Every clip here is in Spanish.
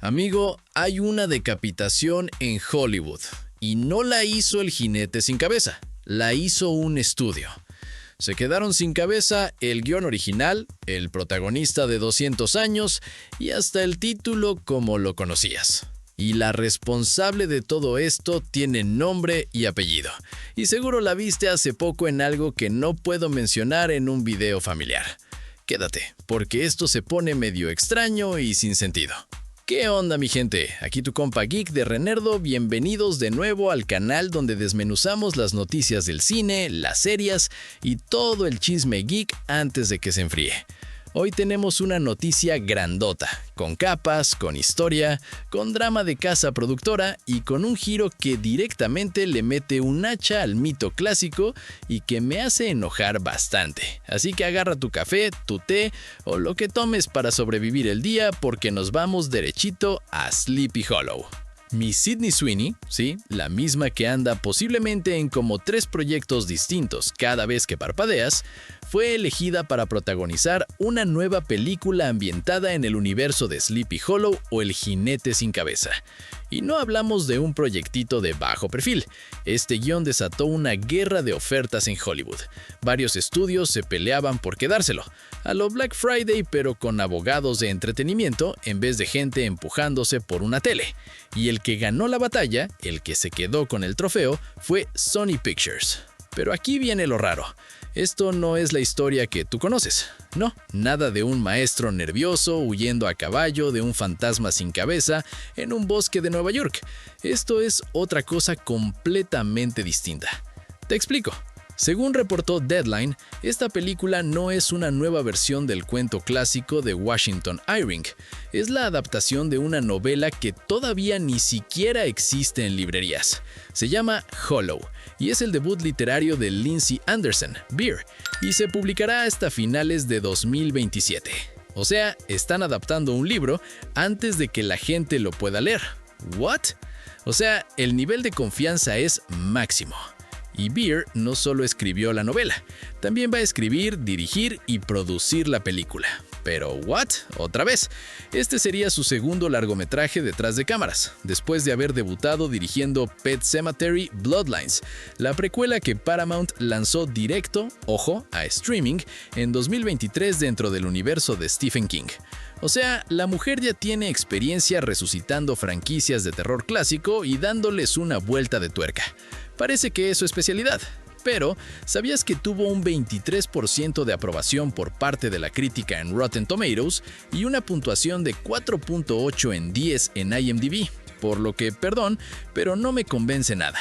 Amigo, hay una decapitación en Hollywood y no la hizo el jinete sin cabeza, la hizo un estudio. Se quedaron sin cabeza el guión original, el protagonista de 200 años y hasta el título como lo conocías. Y la responsable de todo esto tiene nombre y apellido. Y seguro la viste hace poco en algo que no puedo mencionar en un video familiar. Quédate, porque esto se pone medio extraño y sin sentido. ¿Qué onda, mi gente? Aquí tu compa geek de Renerdo, bienvenidos de nuevo al canal donde desmenuzamos las noticias del cine, las series y todo el chisme geek antes de que se enfríe. Hoy tenemos una noticia grandota, con capas, con historia, con drama de casa productora y con un giro que directamente le mete un hacha al mito clásico y que me hace enojar bastante. Así que agarra tu café, tu té o lo que tomes para sobrevivir el día porque nos vamos derechito a Sleepy Hollow. Miss Sydney Sweeney, sí, la misma que anda posiblemente en como 3 proyectos distintos cada vez que parpadeas, fue elegida para protagonizar una nueva película ambientada en el universo de Sleepy Hollow o El Jinete Sin Cabeza. Y no hablamos de un proyectito de bajo perfil. Este guión desató una guerra de ofertas en Hollywood. Varios estudios se peleaban por quedárselo, a lo Black Friday pero con abogados de entretenimiento en vez de gente empujándose por una tele. Y el que ganó la batalla, el que se quedó con el trofeo, fue Sony Pictures. Pero aquí viene lo raro. Esto no es la historia que tú conoces. No, nada de un maestro nervioso huyendo a caballo de un fantasma sin cabeza en un bosque de Nueva York. Esto es otra cosa completamente distinta. Te explico. Según reportó Deadline, esta película no es una nueva versión del cuento clásico de Washington Irving. Es la adaptación de una novela que todavía ni siquiera existe en librerías. Se llama Hollow y es el debut literario de Lindsay Anderson, Beer, y se publicará hasta finales de 2027. O sea, están adaptando un libro antes de que la gente lo pueda leer. ¿What? O sea, el nivel de confianza es máximo. Y Beer no solo escribió la novela, también va a escribir, dirigir y producir la película. Pero ¿what? Otra vez. Este sería su segundo largometraje detrás de cámaras, después de haber debutado dirigiendo Pet Sematary: Bloodlines, la precuela que Paramount lanzó directo, ojo, a streaming en 2023 dentro del universo de Stephen King. O sea, la mujer ya tiene experiencia resucitando franquicias de terror clásico y dándoles una vuelta de tuerca. Parece que es su especialidad, pero ¿sabías que tuvo un 23% de aprobación por parte de la crítica en Rotten Tomatoes y una puntuación de 4.8 en 10 en IMDb? Por lo que, perdón, pero no me convence nada.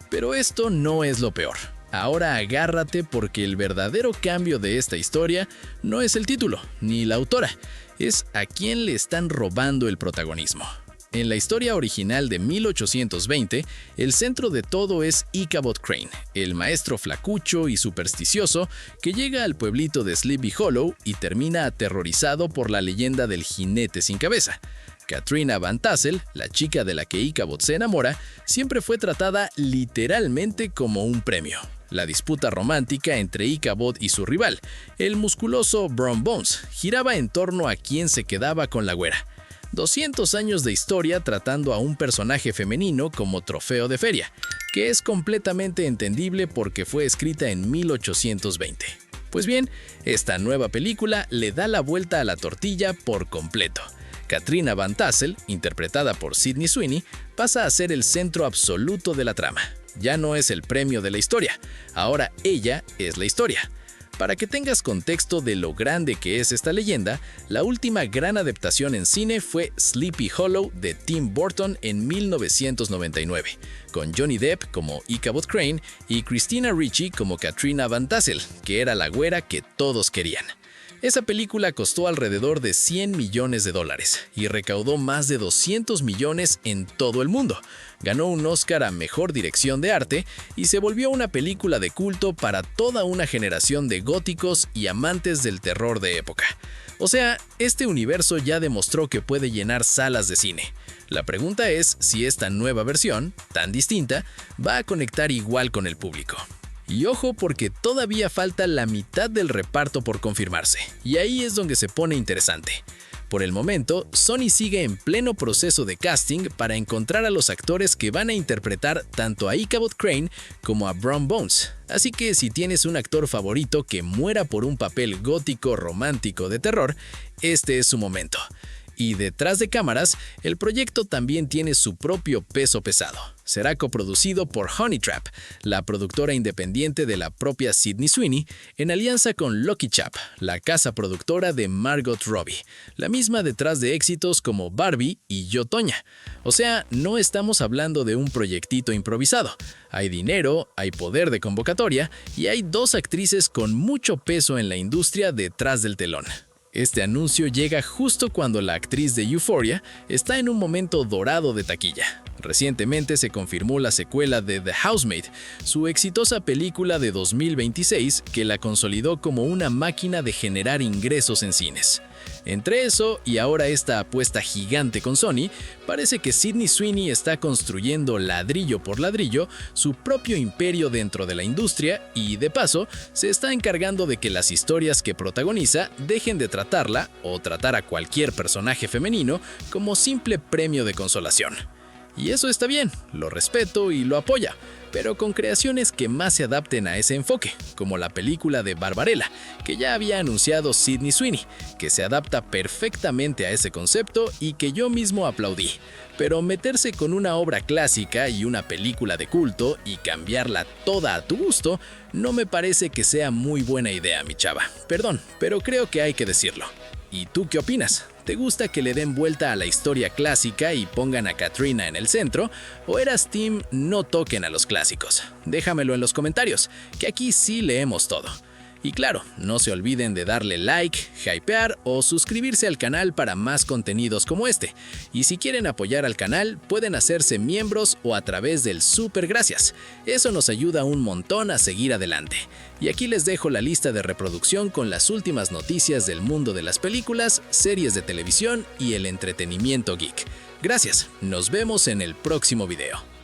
Pero esto no es lo peor. Ahora agárrate porque el verdadero cambio de esta historia no es el título, ni la autora, es a quién le están robando el protagonismo. En la historia original de 1820, el centro de todo es Ichabod Crane, el maestro flacucho y supersticioso que llega al pueblito de Sleepy Hollow y termina aterrorizado por la leyenda del jinete sin cabeza. Katrina Van Tassel, la chica de la que Ichabod se enamora, siempre fue tratada literalmente como un premio. La disputa romántica entre Ichabod y su rival, el musculoso Brom Bones, giraba en torno a quién se quedaba con la güera. 200 años de historia tratando a un personaje femenino como trofeo de feria, que es completamente entendible porque fue escrita en 1820. Pues bien, esta nueva película le da la vuelta a la tortilla por completo. Katrina Van Tassel, interpretada por Sydney Sweeney, pasa a ser el centro absoluto de la trama. Ya no es el premio de la historia, ahora ella es la historia. Para que tengas contexto de lo grande que es esta leyenda, la última gran adaptación en cine fue Sleepy Hollow de Tim Burton en 1999, con Johnny Depp como Ichabod Crane y Christina Ricci como Katrina Van Tassel, que era la güera que todos querían. Esa película costó alrededor de $100 millones y recaudó más de 200 millones en todo el mundo. Ganó un Oscar a Mejor Dirección de Arte y se volvió una película de culto para toda una generación de góticos y amantes del terror de época. O sea, este universo ya demostró que puede llenar salas de cine. La pregunta es si esta nueva versión, tan distinta, va a conectar igual con el público. Y ojo porque todavía falta la mitad del reparto por confirmarse, y ahí es donde se pone interesante. Por el momento, Sony sigue en pleno proceso de casting para encontrar a los actores que van a interpretar tanto a Ichabod Crane como a Brom Bones. Así que si tienes un actor favorito que muera por un papel gótico romántico de terror, este es su momento. Y detrás de cámaras, el proyecto también tiene su propio peso pesado. Será coproducido por Honey Trap, la productora independiente de la propia Sydney Sweeney, en alianza con Lucky Chap, la casa productora de Margot Robbie, la misma detrás de éxitos como Barbie y Yo, Toña. O sea, no estamos hablando de un proyectito improvisado. Hay dinero, hay poder de convocatoria y hay dos actrices con mucho peso en la industria detrás del telón. Este anuncio llega justo cuando la actriz de Euphoria está en un momento dorado de taquilla. Recientemente se confirmó la secuela de The Housemaid, su exitosa película de 2026 que la consolidó como una máquina de generar ingresos en cines. Entre eso y ahora esta apuesta gigante con Sony, parece que Sydney Sweeney está construyendo ladrillo por ladrillo su propio imperio dentro de la industria y, de paso, se está encargando de que las historias que protagoniza dejen de tratarla o tratar a cualquier personaje femenino como simple premio de consolación. Y eso está bien, lo respeto y lo apoya, pero con creaciones que más se adapten a ese enfoque, como la película de Barbarella, que ya había anunciado Sydney Sweeney, que se adapta perfectamente a ese concepto y que yo mismo aplaudí. Pero meterse con una obra clásica y una película de culto y cambiarla toda a tu gusto, no me parece que sea muy buena idea, mi chava. Perdón, pero creo que hay que decirlo. ¿Y tú qué opinas? ¿Te gusta que le den vuelta a la historia clásica y pongan a Katrina en el centro? ¿O eras team no toquen a los clásicos? Déjamelo en los comentarios, que aquí sí leemos todo. Y claro, no se olviden de darle like, hypear o suscribirse al canal para más contenidos como este. Y si quieren apoyar al canal, pueden hacerse miembros o a través del super gracias. Eso nos ayuda un montón a seguir adelante. Y aquí les dejo la lista de reproducción con las últimas noticias del mundo de las películas, series de televisión y el entretenimiento geek. Gracias, nos vemos en el próximo video.